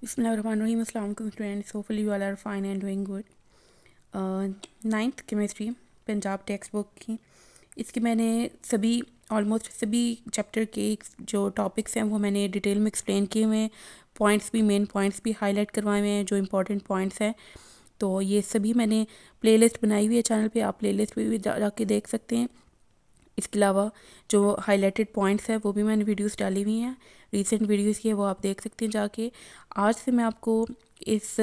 बिस्मिल्लाहिर्रहमानिर्रहीम। अस्सलाम वालेकुम students, hopefully you all are fine and doing good. Ninth chemistry Punjab text book की इसके मैंने ऑलमोस्ट सभी चैप्टर के जो टॉपिक्स हैं वो मैंने डिटेल में एक्सप्लेन किए हुए हैं। पॉइंट्स भी, मेन पॉइंट्स भी हाईलाइट करवाए हुए हैं जो इंपॉर्टेंट पॉइंट्स हैं। तो ये सभी मैंने प्लेलिस्ट बनाई हुई है चैनल पे, आप प्लेलिस्ट पे भी जाके देख सकते हैं। इसके अलावा जो हाईलाइटेड पॉइंट्स हैं वो भी मैंने वीडियोस डाली हुई हैं, रीसेंट वीडियोस की है, वो आप देख सकते हैं जाके। आज से मैं आपको इस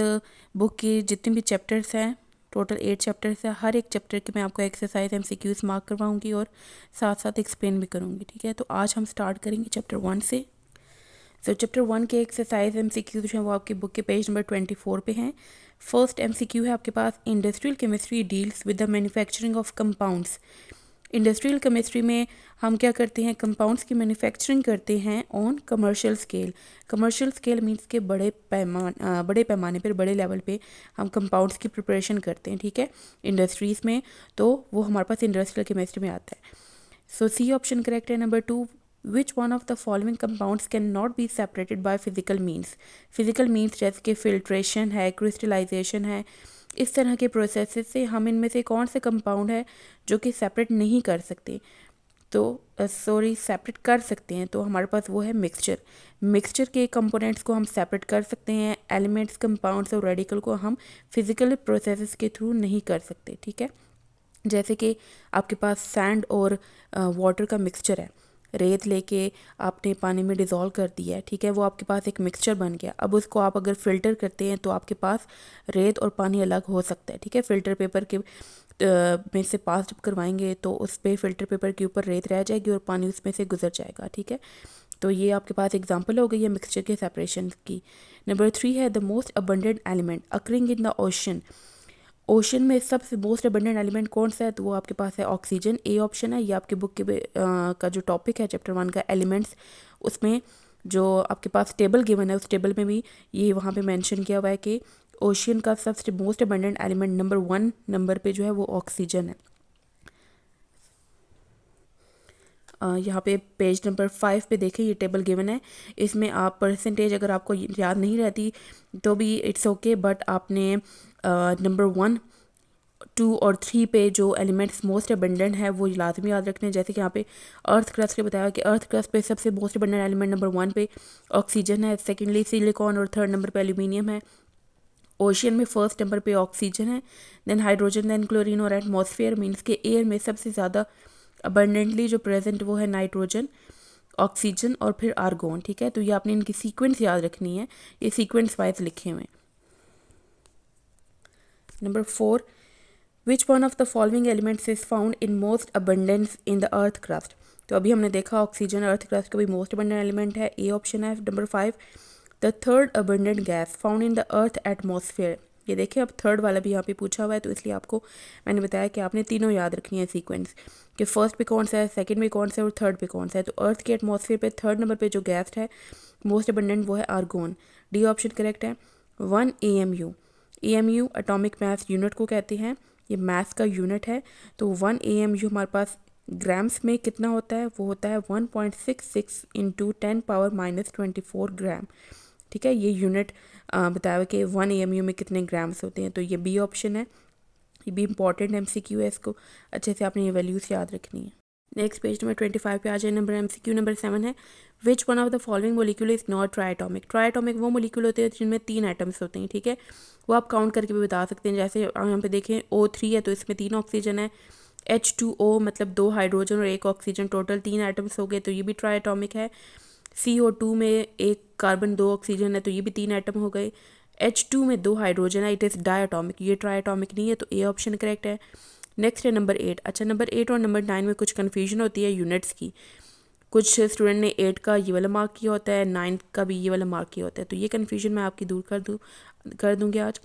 बुक के जितने भी चैप्टर्स हैं, टोटल 8 चैप्टर्स हैं, हर एक चैप्टर के मैं आपको एक्सरसाइज MCQs मार्क करवाऊंगी और साथ साथ एक्सप्लेन भी करूंगी। ठीक है, तो आज हम स्टार्ट करेंगे चैप्टर 1 से। तो चैप्टर 1 के एक्सरसाइज MCQ जो हैं वो आपके बुक के पेज नंबर 24 पे हैं। फर्स्ट MCQ है आपके पास, industrial chemistry deals with the manufacturing of compounds. Industrial chemistry में हम क्या करते हैं, कंपाउंड्स की मैन्युफैक्चरिंग करते हैं on commercial scale. Commercial scale means के बड़े पैमाने पर, बड़े लेवल पे हम कंपाउंड्स की प्रिपरेशन करते हैं। ठीक है, इंडस्ट्रीज़ में, तो वो हमारे पास इंडस्ट्रियल केमिस्ट्री में आता है। सो सी ऑप्शन करेक्ट है। Number 2, which one of the following compounds can not be separated by physical means. Physical means जैसे कि फिल्ट्रेशन है, क्रिस्टलाइजेशन है, इस तरह के प्रोसेस से हम इनमें से कौन से कंपाउंड है जो कि सेपरेट नहीं कर सकते, तो सेपरेट कर सकते हैं, तो हमारे पास वो है मिक्सचर। मिक्सचर के कंपोनेंट्स को हम सेपरेट कर सकते हैं, एलिमेंट्स, कंपाउंड्स और रेडिकल को हम फिजिकल प्रोसेसेस के थ्रू नहीं कर सकते। ठीक है, जैसे कि आपके पास सैंड और वाटर का मिक्सचर है, रेत लेके आपने पानी में डिज़ोल्व कर दिया है। ठीक है, वो आपके पास एक मिक्सचर बन गया। अब उसको आप अगर फ़िल्टर करते हैं तो आपके पास रेत और पानी अलग हो सकता है। ठीक है, फ़िल्टर पेपर के में से पास जब करवाएंगे तो उस पर फ़िल्टर पेपर के ऊपर रेत रह जाएगी और पानी उसमें से गुजर जाएगा। ठीक है, तो ये आपके पास एग्जांपल हो गई है मिक्सचर के सेपरेशन की। नंबर 3 है, the most abundant element occurring in the ocean. Ocean में सबसे मोस्ट अबंडेंट एलिमेंट कौन सा है, तो वो आपके पास है ऑक्सीजन। ए ऑप्शन है। ये आपके बुक के का जो टॉपिक है चैप्टर 1 का एलिमेंट्स, उसमें जो आपके पास टेबल गिवन है उस टेबल में भी ये वहाँ पे मेंशन किया हुआ है कि ओशियन का सबसे most abundant element number 1 number पे जो है वो ऑक्सीजन है। यहाँ पे पेज नंबर 5 पे देखें, ये टेबल गिवन है। इसमें आप परसेंटेज अगर आपको याद नहीं रहती तो भी इट्स ओके, बट आपने नंबर 1, 2 और 3 पे जो एलिमेंट्स मोस्ट अबंडेंट है वो लाजमी याद रखने हैं। जैसे कि यहाँ पे अर्थ क्रस्ट के बताया कि अर्थ क्रस्ट पे सबसे मोस्ट अबंडेंट एलिमेंट नंबर 1 पे ऑक्सीजन है, सेकेंडली सिलिकॉन और थर्ड नंबर पे एल्यूमिनियम है। ओशियन में फर्स्ट नंबर पे ऑक्सीजन है, देन हाइड्रोजन, देन क्लोरीन और एटमॉस्फेयर मीन्स के एयर में सबसे ज़्यादा अबंडेंटली जो प्रेजेंट वो है नाइट्रोजन, ऑक्सीजन और फिर आर्गोन। ठीक है, तो ये आपने इनकी सीक्वेंस याद रखनी है, ये सीक्वेंस वाइज लिखे हुए हैं। Number 4, which one of the following elements is found in most abundance in the earth crust. तो अभी हमने देखा ऑक्सीजन अर्थ क्रस्ट का भी मोस्ट अबंडेंट एलिमेंट है, ए ऑप्शन है। Number 5, the third abundant gas found in the earth atmosphere. ये देखिए, अब थर्ड वाला भी यहाँ पे पूछा हुआ है, तो इसलिए आपको मैंने बताया कि आपने तीनों याद रखनी है सीक्वेंस, कि फर्स्ट पे कौन सा है, सेकंड में कौन सा है और थर्ड पे कौन सा है। तो अर्थ के एटमॉस्फेयर पे थर्ड नंबर पे जो गैस है मोस्ट अबंडेंट वो है आर्गोन। डी ऑप्शन करेक्ट है। 1 AMU, AMU atomic mass unit को कहते हैं, ये मास का यूनिट है। तो 1 AMU हमारे पास ग्राम्स में कितना होता है, वो होता है 1.66 इंटू 10⁻⁻24 ग्राम। ठीक है, ये यूनिट बताया हुआ कि 1 AMU में कितने ग्राम्स होते हैं, तो ये बी ऑप्शन है। ये भी इंपॉर्टेंट MCQ है, इसको अच्छे से आपने ये वैल्यूज़ याद रखनी है। नेक्स्ट पेज नंबर 25 पे आ जाए। नंबर MCQ नंबर 7 है, which one of the following molecule is not triatomic. Triatomic वो मोलिक्यूल होते हैं जिनमें 3 एटम्स होते हैं। ठीक है, वो आप काउंट करके भी बता सकते हैं। जैसे यहाँ पे देखें O3 है तो इसमें 3 ऑक्सीजन है, H2O मतलब 2 हाइड्रोजन और 1 ऑक्सीजन, टोटल 3 एटम्स हो गए, तो ये भी ट्राइटोमिक है। CO2 में 1 कार्बन 2 ऑक्सीजन है, तो ये भी 3 एटम हो गए। H2 में 2 हाइड्रोजन है, इट इज़ डायटोमिक, ये ट्राइटोमिक नहीं है, तो ए ऑप्शन करेक्ट है। नेक्स्ट है नंबर 8। अच्छा, नंबर 8 और नंबर 9 में कुछ कन्फ्यूजन होती है यूनिट्स की। कुछ स्टूडेंट ने 8 का ये वाला मार्क किया होता है, 9 का भी ये वाला मार्क किया होता है, तो ये कन्फ्यूजन मैं आपकी दूर कर दूँगी आज।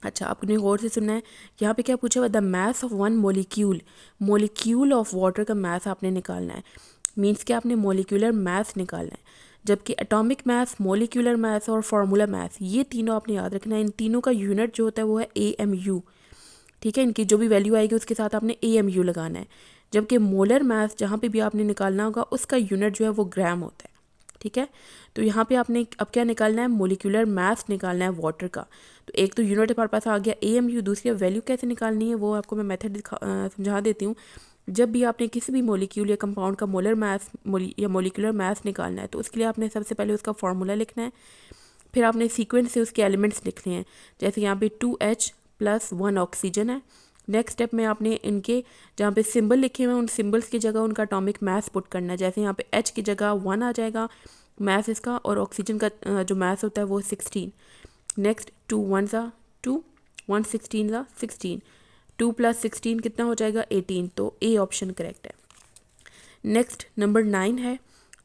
अच्छा, आपने गौर से सुनना है, यहाँ पे क्या पूछा हुआ, the math of 1 molecule. Molecule of water का मैथ आपने निकालना है, मीन्स कि आपने मोलिकुलर मैथ निकालना है। जबकि एटॉमिक मैथ, मोलिकुलर मैथ और फार्मूला मैथ, ये तीनों आपने याद रखना है। इन तीनों का यूनिट जो होता है वो है AMU। ठीक है, इनकी जो भी वैल्यू आएगी उसके साथ आपने AMU लगाना है। जबकि मोलर मैथ जहाँ पे भी आपने निकालना होगा उसका यूनिट जो है वो ग्राम होता है। ठीक है। तो यहाँ पे आपने अब क्या निकालना है, मोलिकुलर मास निकालना है वाटर का। तो एक तो यूनिट हमारे पास आ गया AMU, दूसरी वैल्यू कैसे निकालनी है वो आपको मैं मेथड समझा देती हूँ। जब भी आपने किसी भी मोलिक्यूल या कंपाउंड का मोलर मास या मोलिकुलर मास निकालना है तो उसके लिए आपने सबसे पहले उसका फार्मूला लिखना है, फिर आपने सीक्वेंस से उसके एलिमेंट्स लिखने हैं। जैसे यहाँ पे 2H + 1 ऑक्सीजन है। नेक्स्ट स्टेप में आपने इनके जहाँ पे सिंबल लिखे हुए हैं उन सिंबल्स की जगह उनका एटॉमिक मास पुट करना है। जैसे यहाँ पे H की जगह 1 आ जाएगा मास इसका, और ऑक्सीजन का जो मास होता है वो 16। नेक्स्ट 2 1 ज़ा 2, 1 16 ज़ा 16, 2 + 16 कितना हो जाएगा 18। तो A ऑप्शन करेक्ट है। नेक्स्ट नंबर 9 है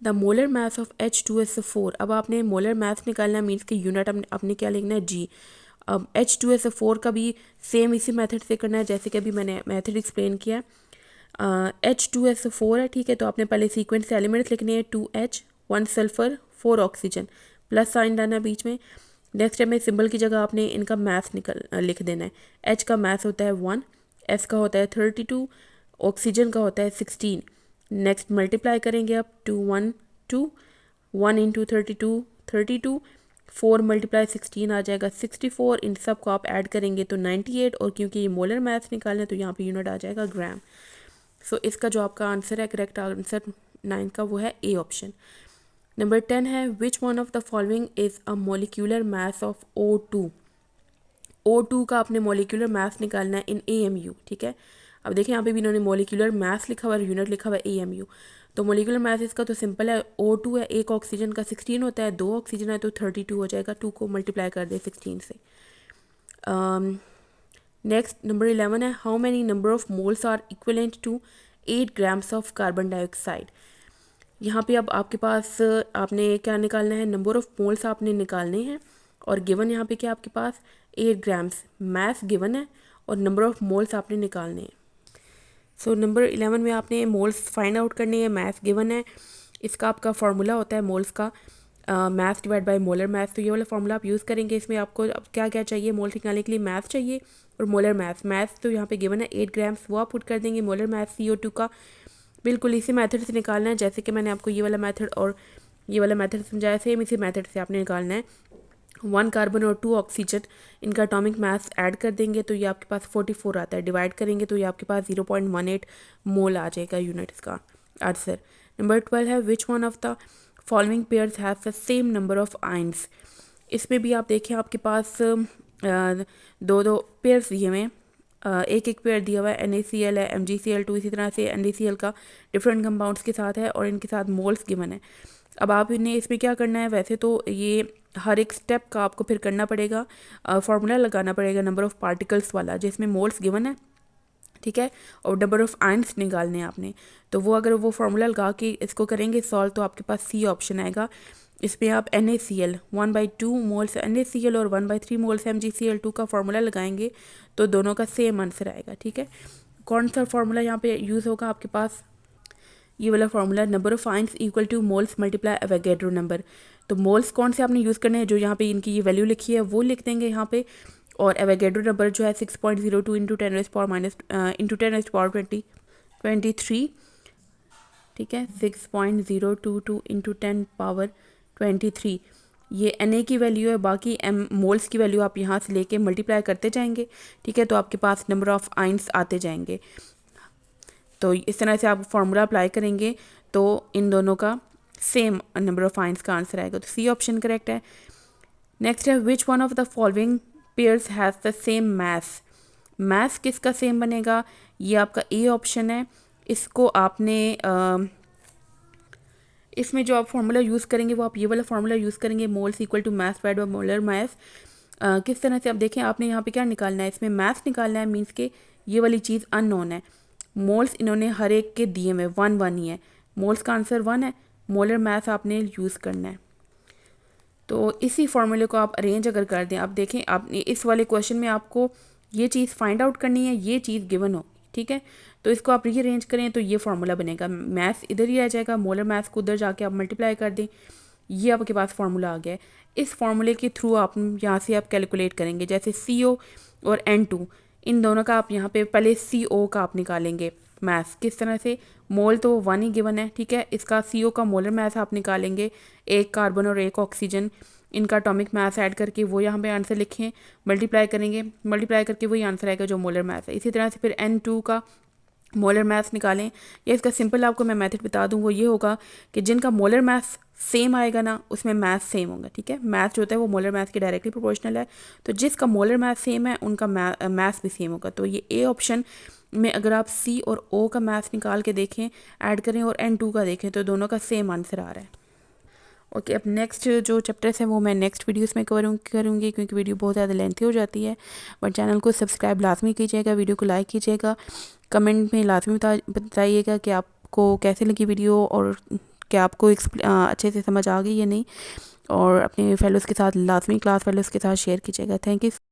the molar mass of H2SO4। अब आपने मोलर मास निकालना है, मीन्स कि यूनिट आपने क्या लिखना है G। अब H2SO4 का भी सेम इसी मेथड से करना है जैसे कि अभी मैंने मेथड एक्सप्लेन किया। H2SO4 है, ठीक है। तो आपने पहले सीक्वेंस से एलिमेंट्स लिखने हैं 2H 1 sulphur 4 oxygen, plus sign डालना है बीच में। नेक्स्ट स्टेप में सिंबल की जगह आपने इनका मास लिख देना है। H का मास होता है 1, S का होता है 32, ऑक्सीजन का होता है 16। नेक्स्ट मल्टीप्लाई करेंगे आप 2 1 2, 1 × 32 32, 4 × 16 आ जाएगा 64। इन सब को आप ऐड करेंगे तो 98, और क्योंकि ये मोलर मास निकालना है तो यहाँ पे यूनिट आ जाएगा ग्राम। सो इसका जो आपका आंसर है, करेक्ट आंसर 9 का, वो है A ऑप्शन। नंबर 10 है which one of the following is a molecular mass of O2। O2 का आपने मोलिकुलर मास निकालना है इन AMU, ठीक है। अब देखिए यहाँ पे भी इन्होंने मोलिकुलर मास लिखा हुआ है, यूनिट लिखा हुआ है AMU। तो मोलिकुलर मास इसका तो सिंपल है, O2 है, एक ऑक्सीजन का 16 होता है, 2 ऑक्सीजन है तो 32 हो जाएगा। 2 को मल्टीप्लाई कर दे 16 से। नेक्स्ट नंबर 11 है how many number of moles are equivalent to 8 grams of carbon dioxide. यहाँ पे अब आपके पास आपने क्या निकालना है, नंबर ऑफ मोल्स आपने निकालने हैं, और गिवन यहाँ पे क्या आपके पास 8 ग्राम्स मास गिवन है, और नंबर ऑफ मोल्स आपने निकालने हैं। सो नंबर 11 में आपने मोल्स फाइंड आउट करनी है, मास गिवन है। इसका आपका फार्मूला होता है मोल्स का मास डिवाइड बाय मोलर मास। तो ये वाला फार्मूला आप यूज़ करेंगे। इसमें आपको अब क्या क्या चाहिए, मोल्स निकालने के लिए मास चाहिए और मोलर मास। मास तो यहाँ पे गिवन है 8 ग्राम्स, वो आप पुट कर देंगे। मोलर मास CO2 का बिल्कुल इसी मेथड से निकालना है जैसे कि मैंने आपको ये वाला मेथड और ये वाला मेथड समझाया, सेम इसी मेथड से आपने निकालना है। 1 कार्बन और 2 ऑक्सीजन, इनका एटॉमिक मास ऐड कर देंगे तो ये आपके पास 44 आता है। डिवाइड करेंगे तो ये आपके पास 0.18 मोल आ जाएगा यूनिट्स का आंसर। नंबर 12 है which one of the following pairs have the same number of ions. इसमें भी आप देखें आपके पास दो दो पेयर्स दिए हुए हैं, एक एक पेयर दिया हुआ है। NaCl है, MgCl2, इसी तरह से NaCl का डिफरेंट कंपाउंड्स के साथ है और इनके साथ मोल्स गिवन है। अब आप इन्हें इसमें क्या करना है, वैसे तो ये हर एक स्टेप का आपको फिर करना पड़ेगा, फार्मूला लगाना पड़ेगा नंबर ऑफ़ पार्टिकल्स वाला जिसमें मोल्स गिवन है, ठीक है, और नंबर ऑफ़ आयंस निकालने हैं आपने। तो वो अगर वो फार्मूला लगा के इसको करेंगे सॉल्व तो आपके पास C ऑप्शन आएगा। इसमें आप NaCl 1/2 मोल्स NaCl और 1/3 मोल्स MgCl2 का फार्मूला लगाएंगे तो दोनों का सेम आंसर आएगा, ठीक है। कौन सा फार्मूला यहाँ पे यूज़ होगा आपके पास, ये वाला formula, number of ions equal two moles multiply Avogadro number. तो मोल्स कौन से आपने यूज़ करने हैं, जो यहाँ पे इनकी ये वैल्यू लिखी है वो लिख देंगे यहाँ पे, और एवोगैड्रो नंबर जो है 6.02 इंटू 10⁻23, ठीक है, 6.022 इंटू 10⁻23। ये Na की वैल्यू है, बाकी मोल्स की वैल्यू आप यहाँ से लेके मल्टीप्लाई करते जाएंगे, ठीक है, तो आपके पास नंबर ऑफ़ आइंस आते जाएंगे। तो इस तरह से आप फार्मूला अप्लाई करेंगे तो इन दोनों का सेम नंबर ऑफ आइंस का आंसर आएगा। तो C ऑप्शन करेक्ट है। नेक्स्ट है which one of the following pairs has the same mass. Mass किसका सेम बनेगा, ये आपका A ऑप्शन है। इसको आपने इसमें जो आप फार्मूला यूज़ करेंगे वो आप ये वाला फार्मूला यूज़ करेंगे, moles equal to mass divide by molar mass. किस तरह से आप देखें, आपने यहाँ पे क्या निकालना है, इसमें मास निकालना है, मीन्स के ये वाली चीज़ अननोन है। मोल्स इन्होंने हर एक के दिए में 1 1 ही है, मोल्स का आंसर 1 है, मोलर मास आपने यूज़ करना है। तो इसी फार्मूले को आप अरेंज अगर कर दें, आप देखें आपने इस वाले क्वेश्चन में आपको ये चीज़ फाइंड आउट करनी है, ये चीज़ गिवन हो, ठीक है, तो इसको आप रीअरेंज करें तो ये फार्मूला बनेगा। मास इधर ही रह जाएगा, मोलर मास को उधर जाके आप मल्टीप्लाई कर दें, ये आपके पास फार्मूला आ गया है। इस फार्मूले के थ्रू आप यहाँ से आप कैलकुलेट करेंगे, जैसे CO और N2, इन दोनों का आप यहाँ पे पहले CO का आप निकालेंगे, मास। किस तरह से, मोल तो 1 ही गिवन है, ठीक है। इसका CO का मोलर मास आप निकालेंगे, एक कार्बन और एक ऑक्सीजन, इनका एटॉमिक मास ऐड करके वो यहाँ पे आंसर लिखें, मल्टीप्लाई करेंगे, मल्टीप्लाई करके वही आंसर आएगा जो मोलर मास है। इसी तरह से फिर N2 का मोलर मास निकालें, या इसका सिंपल आपको मैं मेथड बता दूं, वो ये होगा कि जिनका मोलर मास सेम आएगा ना उसमें मास सेम होगा, ठीक है। मास जो होता है वो मोलर मास के डायरेक्टली प्रोपोर्शनल है, तो जिसका मोलर मास सेम है उनका मास भी सेम होगा। तो ये ए ऑप्शन में अगर आप C और O का मास निकाल के देखें, ऐड करें और N2 का देखें, तो दोनों का सेम आंसर आ रहा है। ओके, अब नेक्स्ट जो चैप्टर्स हैं वो मैं नेक्स्ट वीडियोस में करूँगी क्योंकि वीडियो बहुत ज़्यादा लेंथी हो जाती है। बट चैनल को सब्सक्राइब लाजमी कीजिएगा, वीडियो को लाइक कीजिएगा, कमेंट में लाजमी बताइएगा कि आपको कैसे लगी वीडियो और क्या आपको अच्छे से समझ आ गई या नहीं, और अपने फेलोज़ के साथ लाजमी क्लास फेलोज़ के साथ शेयर कीजिएगा। Thank you.